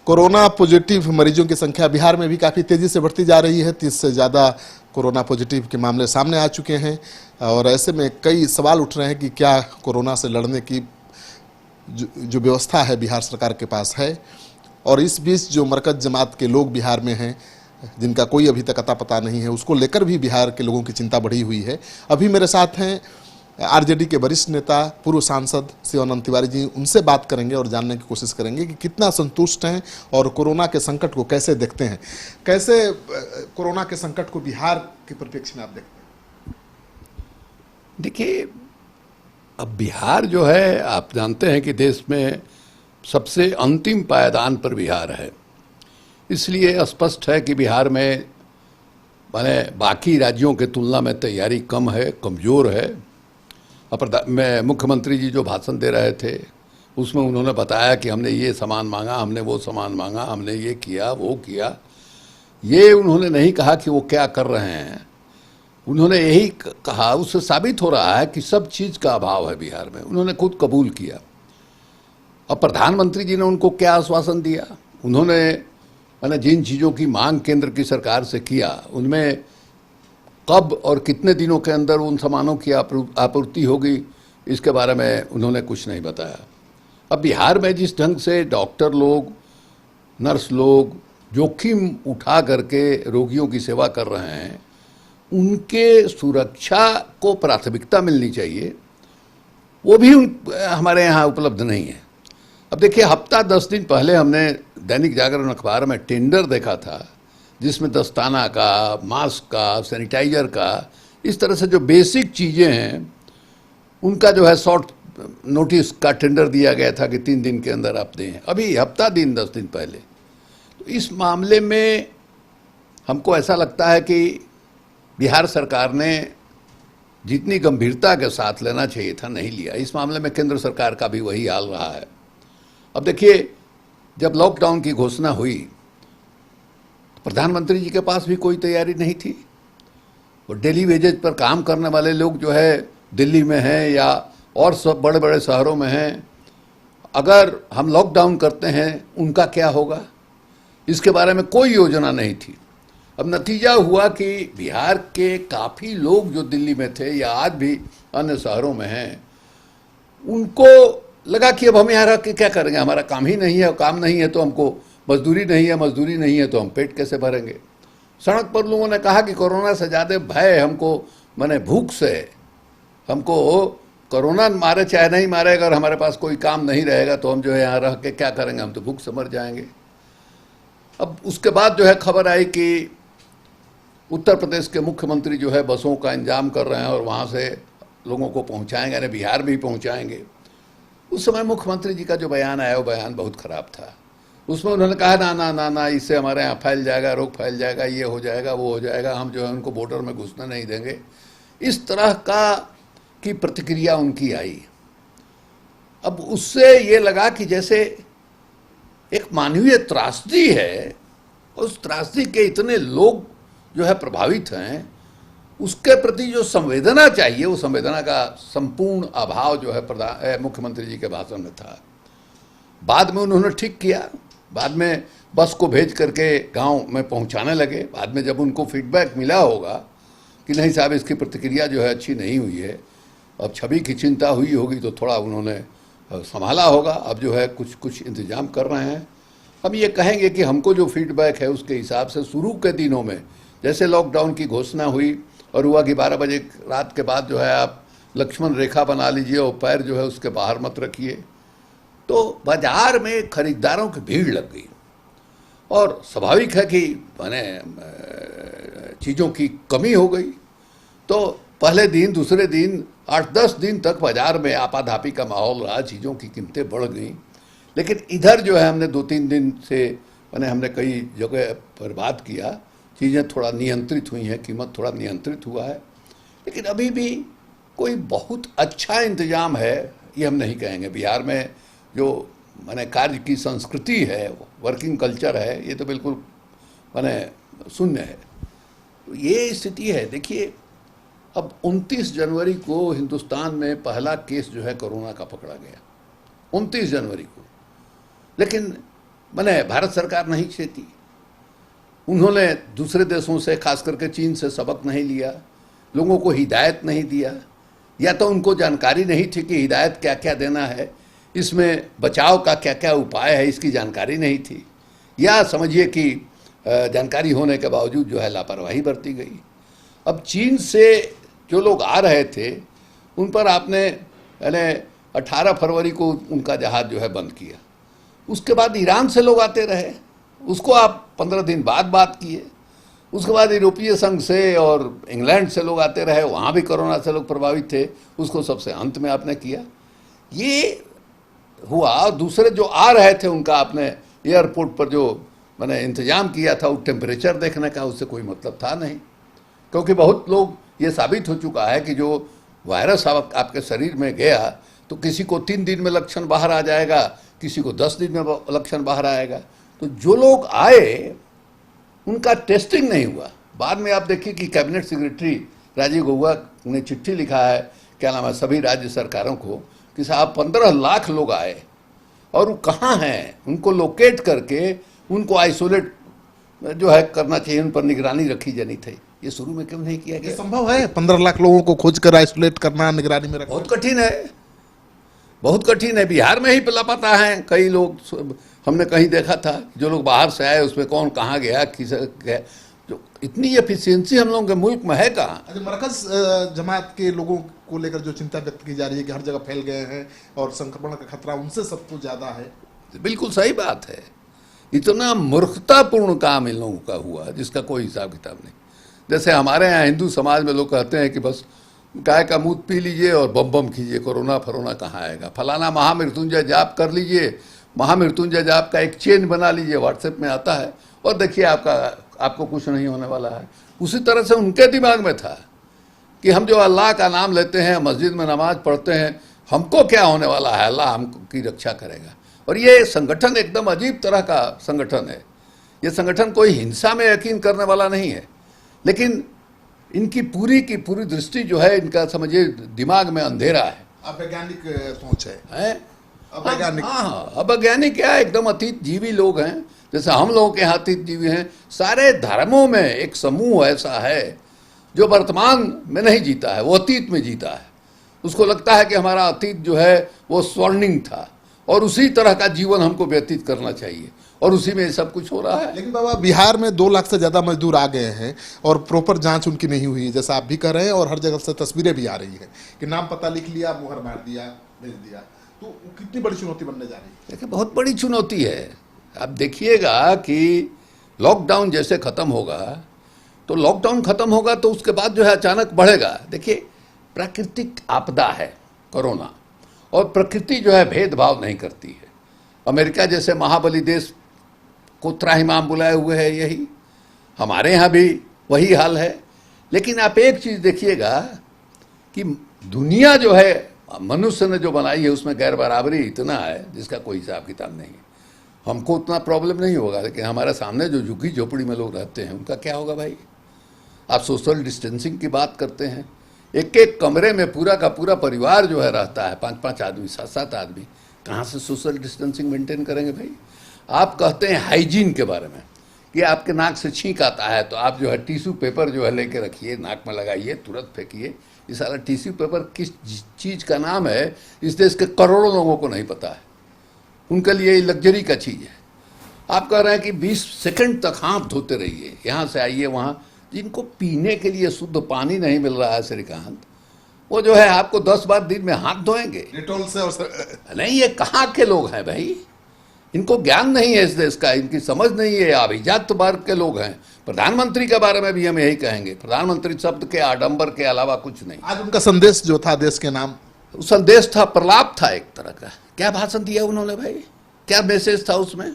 Corona positive मरीजों की संख्या बिहार में भी काफ़ी तेज़ी से बढ़ती जा रही है। 30 से ज़्यादा कोरोना पॉजिटिव के मामले सामने आ चुके हैं और ऐसे में कई सवाल उठ रहे हैं कि क्या कोरोना से लड़ने की जो व्यवस्था है बिहार सरकार के पास है। और इस बीच जो मरकज जमात के लोग बिहार में हैं जिनका कोई अभी तक अता पता नहीं है, उसको लेकर भी बिहार के लोगों की चिंता बढ़ी हुई है। अभी मेरे साथ हैं आरजेडी के वरिष्ठ नेता पूर्व सांसद शिवानंद तिवारी जी। उनसे बात करेंगे और जानने की कोशिश करेंगे कि कितना संतुष्ट हैं और कोरोना के संकट को कैसे देखते हैं। कैसे कोरोना के संकट को बिहार के परिप्रेक्ष्य में आप देखते हैं? देखिए, अब बिहार जो है, आप जानते हैं कि देश में सबसे अंतिम पायदान पर बिहार है। इसलिए स्पष्ट है कि बिहार में माने बाकी राज्यों के तुलना में तैयारी कम है, कमज़ोर है। में मुख्यमंत्री जी जो भाषण दे रहे थे उसमें उन्होंने बताया कि हमने ये सामान मांगा, हमने वो सामान मांगा, हमने ये किया वो किया। ये उन्होंने नहीं कहा कि वो क्या कर रहे हैं, उन्होंने यही कहा। उससे साबित हो रहा है कि सब चीज़ का अभाव है बिहार में। उन्होंने खुद कबूल किया। अब प्रधानमंत्री जी ने उनको क्या आश्वासन दिया, उन्होंने मैंने जिन चीज़ों की मांग केंद्र की सरकार से किया उनमें कब और कितने दिनों के अंदर उन सामानों की आपूर्ति होगी, इसके बारे में उन्होंने कुछ नहीं बताया। अब बिहार में जिस ढंग से डॉक्टर लोग, नर्स लोग जोखिम उठा करके रोगियों की सेवा कर रहे हैं, उनके सुरक्षा को प्राथमिकता मिलनी चाहिए, वो भी हमारे यहाँ उपलब्ध नहीं है। अब देखिए, हफ्ता 10 दिन पहले हमने दैनिक जागरण अखबार में टेंडर देखा था जिसमें दस्ताना का, मास्क का, सैनिटाइजर का, इस तरह से जो बेसिक चीज़ें हैं उनका जो है शॉर्ट नोटिस का टेंडर दिया गया था कि 3 दिन के अंदर आप दें। अभी हफ्ता दिन 10 दिन पहले। तो इस मामले में हमको ऐसा लगता है कि बिहार सरकार ने जितनी गंभीरता के साथ लेना चाहिए था नहीं लिया। इस मामले में केंद्र सरकार का भी वही हाल रहा है। अब देखिए, जब लॉकडाउन की घोषणा हुई प्रधानमंत्री जी के पास भी कोई तैयारी नहीं थी। वो डेली वेजेज पर काम करने वाले लोग जो है दिल्ली में हैं या और सब बड़े बड़े शहरों में हैं, अगर हम लॉकडाउन करते हैं उनका क्या होगा, इसके बारे में कोई योजना नहीं थी। अब नतीजा हुआ कि बिहार के काफ़ी लोग जो दिल्ली में थे या आज भी अन्य शहरों में हैं, उनको लगा कि अब हम यहाँ रह के क्या करेंगे, हमारा काम ही नहीं है, काम नहीं है तो हमको मजदूरी नहीं है, मजदूरी नहीं है तो हम पेट कैसे भरेंगे। सड़क पर लोगों ने कहा कि कोरोना से ज़्यादा भय हमको माने भूख से, हमको कोरोना मारे चाहे नहीं मारे, अगर हमारे पास कोई काम नहीं रहेगा तो हम जो है यहाँ रह के क्या करेंगे, हम तो भूख से मर जाएंगे। अब उसके बाद जो है खबर आई कि उत्तर प्रदेश के मुख्यमंत्री जो है बसों का इंतजाम कर रहे हैं और वहाँ से लोगों को पहुँचाएंगे, यानी बिहार में ही पहुँचाएंगे। उस समय मुख्यमंत्री जी का जो बयान आया वो बयान बहुत ख़राब था। उसमें उन्होंने कहा ना ना ना ना, इससे हमारे यहाँ फैल जाएगा, रोग फैल जाएगा, ये हो जाएगा वो हो जाएगा, हम जो है उनको बॉर्डर में घुसने नहीं देंगे। इस तरह की प्रतिक्रिया उनकी आई। अब उससे ये लगा कि जैसे एक मानवीय त्रासदी है, उस त्रासदी के इतने लोग जो है प्रभावित हैं, उसके प्रति जो संवेदना चाहिए वो संवेदना का संपूर्ण अभाव जो है मुख्यमंत्री जी के भाषण में था। बाद में उन्होंने ठीक किया, बाद में बस को भेज करके गांव में पहुंचाने लगे। बाद में जब उनको फीडबैक मिला होगा कि नहीं साहब इसकी प्रतिक्रिया जो है अच्छी नहीं हुई है, अब छवि की चिंता हुई होगी तो थोड़ा उन्होंने संभाला होगा। अब जो है कुछ इंतजाम कर रहे हैं। हम ये कहेंगे कि हमको जो फीडबैक है उसके हिसाब से शुरू के दिनों में जैसे लॉकडाउन की घोषणा हुई और हुआ कि 12 बजे रात के बाद जो है आप लक्ष्मण रेखा बना लीजिए और पैर जो है उसके बाहर मत रखिए, तो बाजार में खरीदारों की भीड़ लग गई। और स्वाभाविक है कि माने चीज़ों की कमी हो गई। तो पहले दिन दूसरे दिन 8-10 दिन तक बाजार में आपाधापी का माहौल रहा, चीज़ों की कीमतें बढ़ गई। लेकिन इधर जो है हमने 2-3 दिन से माने हमने कई जगह पर बात किया, चीज़ें थोड़ा नियंत्रित हुई हैं, कीमत थोड़ा नियंत्रित हुआ है। लेकिन अभी भी कोई बहुत अच्छा इंतज़ाम है ये हम नहीं कहेंगे। बिहार में जो माने कार्य की संस्कृति है, वर्किंग कल्चर है, ये तो बिल्कुल माने शून्य है। तो ये स्थिति है। देखिए, अब 29 जनवरी को हिंदुस्तान में पहला केस जो है कोरोना का पकड़ा गया, 29 जनवरी को। लेकिन मैंने भारत सरकार नहीं छेती। उन्होंने दूसरे देशों से, खास करके चीन से सबक नहीं लिया, लोगों को हिदायत नहीं दिया, या तो उनको जानकारी नहीं थी कि हिदायत क्या क्या देना है, इसमें बचाव का क्या क्या उपाय है, इसकी जानकारी नहीं थी, या समझिए कि जानकारी होने के बावजूद जो है लापरवाही बरती गई। अब चीन से जो लोग आ रहे थे उन पर आपने यानी 18 फरवरी को उनका जहाज़ जो है बंद किया। उसके बाद ईरान से लोग आते रहे, उसको आप 15 दिन बाद बात किए। उसके बाद यूरोपीय संघ से और इंग्लैंड से लोग आते रहे, वहाँ भी कोरोना से लोग प्रभावित थे, उसको सबसे अंत में आपने किया। ये हुआ। और दूसरे जो आ रहे थे उनका आपने एयरपोर्ट पर जो मैंने इंतजाम किया था, वो टेम्परेचर देखने का, उससे कोई मतलब था नहीं, क्योंकि बहुत लोग ये साबित हो चुका है कि जो वायरस आपके शरीर में गया तो किसी को 3 दिन में लक्षण बाहर आ जाएगा, किसी को 10 दिन में लक्षण बाहर आएगा। तो जो लोग आए उनका टेस्टिंग नहीं हुआ। बाद में आप देखिए कि कैबिनेट सेक्रेटरी राजीव गौबा ने चिट्ठी लिखा है, क्या नाम है, सभी राज्य सरकारों को कि साहब 15 लाख लोग आए और वो कहाँ हैं, उनको लोकेट करके उनको आइसोलेट जो है करना चाहिए, उन पर निगरानी रखी जानी थी। ये शुरू में क्यों नहीं किया गया? संभव है 15 लाख लोगों को खोज कर आइसोलेट करना, निगरानी में रखना? बहुत कठिन है, बहुत कठिन है। बिहार में ही लापता हैं कई लोग। हमने कहीं देखा था जो लोग बाहर से आए उसमें कौन कहाँ गया, किस गया। जो इतनी एफिशिएंसी हम लोगों के मुल्क में है कहाँ? मरकज जमात के लोगों को लेकर जो चिंता व्यक्त की जा रही है कि हर जगह फैल गए हैं और संक्रमण का खतरा उनसे सबको ज्यादा है। बिल्कुल सही बात है। इतना मूर्खतापूर्ण काम इन लोगों का हुआ जिसका कोई हिसाब किताब नहीं। जैसे हमारे यहाँ हिंदू समाज में लोग कहते हैं कि बस गाय का मूत पी लीजिए और बम बम कीजिए, कोरोना फरोना कहाँ आएगा। फलाना महामृत्युंजय जाप कर लीजिए, महामृत्युंजय जाप का एक चेन बना लीजिए, व्हाट्सएप में आता है, और देखिए आपको कुछ नहीं होने वाला है। उसी तरह से उनके दिमाग में था कि हम जो अल्लाह का नाम लेते हैं, मस्जिद में नमाज पढ़ते हैं, हमको क्या होने वाला है, अल्लाह हमकी रक्षा करेगा। और ये संगठन एकदम अजीब तरह का संगठन है। ये संगठन कोई हिंसा में यकीन करने वाला नहीं है, लेकिन इनकी पूरी की पूरी दृष्टि जो है, इनका समझिए दिमाग में अंधेरा है। अवैज्ञानिक सोच है। अवैज्ञानिक, हाँ, अवैज्ञानिक क्या, एकदम अतीत जीवी लोग हैं। जैसे हम लोगों के अतीत जीवी हैं। सारे धर्मों में एक समूह ऐसा है जो वर्तमान में नहीं जीता है, वो अतीत में जीता है। उसको लगता है कि हमारा अतीत जो है वो स्वर्णिम था और उसी तरह का जीवन हमको व्यतीत करना चाहिए, और उसी में सब कुछ हो रहा है। लेकिन बाबा, बिहार में 2 लाख से ज्यादा मजदूर आ गए हैं और प्रॉपर जांच उनकी नहीं हुई, जैसा आप भी कर रहे हैं, और हर जगह से तस्वीरें भी आ रही हैं कि नाम पता लिख लिया, मुहर मार दिया, भेज दिया। तो कितनी बड़ी चुनौती बनने जा रही है? देखिए, बहुत बड़ी चुनौती है। आप देखिएगा कि लॉकडाउन जैसे खत्म होगा, तो लॉकडाउन खत्म होगा तो उसके बाद जो है अचानक बढ़ेगा। देखिए, प्राकृतिक आपदा है कोरोना, और प्रकृति जो है भेदभाव नहीं करती है। अमेरिका जैसे महाबली देश को त्राहिमाम बुलाए हुए है, यही हमारे यहाँ भी वही हाल है। लेकिन आप एक चीज़ देखिएगा कि दुनिया जो है मनुष्य ने जो बनाई है उसमें गैर बराबरी इतना है जिसका कोई हिसाब किताब नहीं है। हमको उतना प्रॉब्लम नहीं होगा, लेकिन हमारे सामने जो झुग्गी झोपड़ी में लोग रहते हैं उनका क्या होगा भाई? आप सोशल डिस्टेंसिंग की बात करते हैं, एक एक कमरे में पूरा का पूरा परिवार जो है रहता है, 5-5 आदमी, 7-7 आदमी, कहाँ से सोशल डिस्टेंसिंग मेंटेन करेंगे भाई? आप कहते हैं हाइजीन के बारे में कि आपके नाक से छींक आता है तो आप जो है टिश्यू पेपर जो है लेके रखिए, नाक में लगाइए, तुरंत फेंकिए। ये सारा टिश्यू पेपर किस चीज़ का नाम है इस देश के करोड़ों लोगों को नहीं पता है। उनके लिए ये लग्जरी का चीज़ है। आप कह रहे हैं कि 20 सेकंड तक हाथ धोते रहिए, यहाँ से आइए वहाँ। जिनको पीने के लिए शुद्ध पानी नहीं मिल रहा है श्रीकांत, वो जो है आपको 10 बार दिन में हाथ धोएंगे डेटॉल से। और नहीं, ये कहाँ के लोग हैं भाई? इनको ज्ञान नहीं है इस देश का, इनकी समझ नहीं है, अभिजात वर्ग के लोग हैं। प्रधानमंत्री के बारे में भी हम यही कहेंगे, प्रधानमंत्री शब्द के आडंबर के अलावा कुछ नहीं। आज उनका संदेश जो था देश के नाम, संदेश था, प्रलाप था एक तरह का। क्या भाषण दिया उन्होंने भाई? क्या मैसेज था उसमें?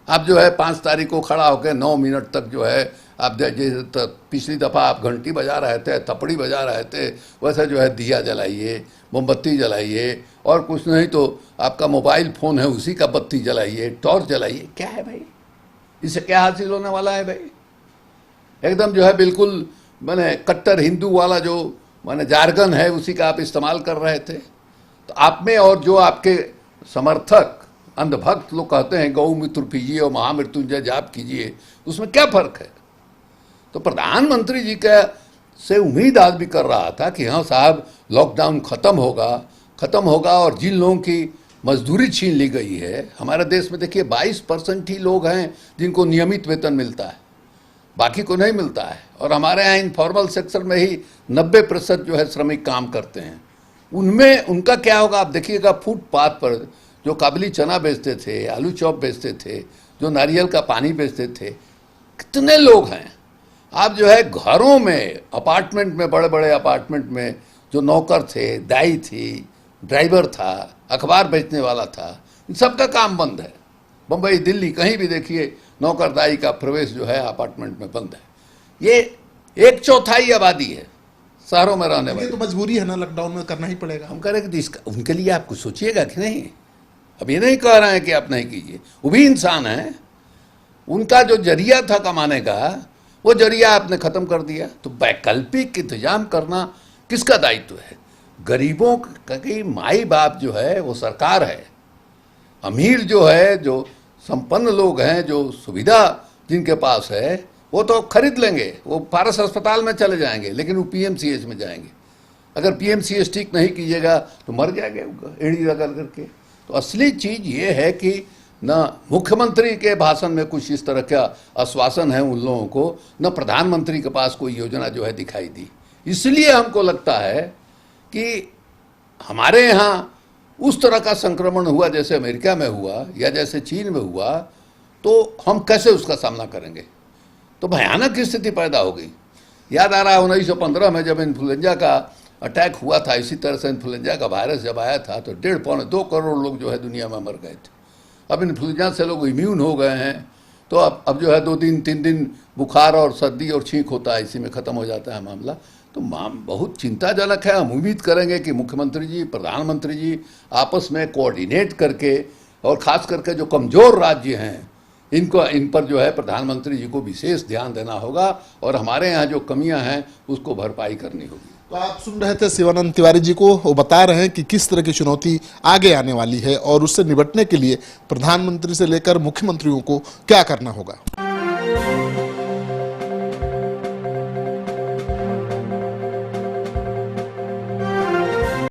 आप जो है 5 तारीख को खड़ा होकर 9 मिनट तक जो है आप पिछली दफ़ा आप घंटी बजा रहे थे, थपड़ी बजा रहे थे, वैसे जो है दिया जलाइए, मोमबत्ती जलाइए, और कुछ नहीं तो आपका मोबाइल फ़ोन है उसी का बत्ती जलाइए, टॉर्च जलाइए। क्या है भाई? इससे क्या हासिल होने वाला है भाई? एकदम जो है बिल्कुल मैंने कट्टर हिंदू वाला जो माने जार्गन है उसी का आप इस्तेमाल कर रहे थे। तो आप में और जो आपके समर्थक अंधभक्त लोग कहते हैं गौ मूत्र पीजिए और महामृत्युंजय जाप कीजिए, उसमें क्या फर्क है? तो प्रधानमंत्री जी का से उम्मीद आदमी कर रहा था कि हाँ साहब लॉकडाउन खत्म होगा और जिन लोगों की मजदूरी छीन ली गई है, हमारे देश में देखिए 22% ही लोग हैं जिनको नियमित वेतन मिलता है, बाकी को नहीं मिलता है। और हमारे यहाँ इनफॉर्मल सेक्टर में ही 90% जो है श्रमिक काम करते हैं। उनमें उनका क्या होगा आप देखिएगा। फुटपाथ पर जो काबुली चना बेचते थे, आलू चॉप बेचते थे, जो नारियल का पानी बेचते थे, कितने लोग हैं। आप जो है घरों में, अपार्टमेंट में, बड़े बड़े अपार्टमेंट में जो नौकर थे, दाई थी, ड्राइवर था, अखबार बेचने वाला था, इन सबका काम बंद है। बम्बई, दिल्ली, कहीं भी देखिए नौकरदाई का प्रवेश जो है अपार्टमेंट में बंद है। ये 1/4 आबादी है शहरों में रहने वाली। ये तो मजबूरी है ना, लॉकडाउन में करना ही पड़ेगा। हम कह रहे हैं कि इसका उनके लिए आप कुछ सोचिएगा कि नहीं। अब ये नहीं कह रहे हैं कि आप नहीं कीजिए, वो भी इंसान है। उनका जो जरिया था कमाने का, वो जरिया आपने खत्म कर दिया। तो वैकल्पिक इंतजाम करना किसका दायित्व है? गरीबों की माई बाप जो है वो सरकार है। अमीर जो है, जो संपन्न लोग हैं, जो सुविधा जिनके पास है, वो तो खरीद लेंगे, वो पारस अस्पताल में चले जाएंगे, लेकिन वो पीएमसीएच में जाएंगे। अगर पीएमसीएच ठीक नहीं कीजिएगा तो मर जाएंगे एड़ी रगड़ करके। तो असली चीज ये है कि न मुख्यमंत्री के भाषण में कुछ इस तरह का आश्वासन है उन लोगों को, न प्रधानमंत्री के पास कोई योजना जो है दिखाई दी। इसलिए हमको लगता है कि हमारे यहाँ उस तरह का संक्रमण हुआ जैसे अमेरिका में हुआ या जैसे चीन में हुआ, तो हम कैसे उसका सामना करेंगे? तो भयानक स्थिति पैदा हो गई। याद आ रहा है 1915 में जब इन्फ्लुएंजा का अटैक हुआ था, इसी तरह से इन्फ्लुएंजा का वायरस जब आया था तो 1.5-2 करोड़ लोग जो है दुनिया में मर गए थे। अब इन्फ्लुएंजा से लोग इम्यून हो गए हैं, तो अब जो है 2 दिन 3 दिन बुखार और सर्दी और छींक होता है, इसी में ख़त्म हो जाता है मामला। तो बहुत चिंताजनक है। हम उम्मीद करेंगे कि मुख्यमंत्री जी, प्रधानमंत्री जी आपस में कोऑर्डिनेट करके, और ख़ास करके जो कमज़ोर राज्य हैं इन पर जो है प्रधानमंत्री जी को विशेष ध्यान देना होगा और हमारे यहाँ जो कमियां हैं उसको भरपाई करनी होगी। तो आप सुन रहे थे शिवानंद तिवारी जी को, वो बता रहे हैं कि किस तरह की चुनौती आगे आने वाली है और उससे निपटने के लिए प्रधानमंत्री से लेकर मुख्यमंत्रियों को क्या करना होगा।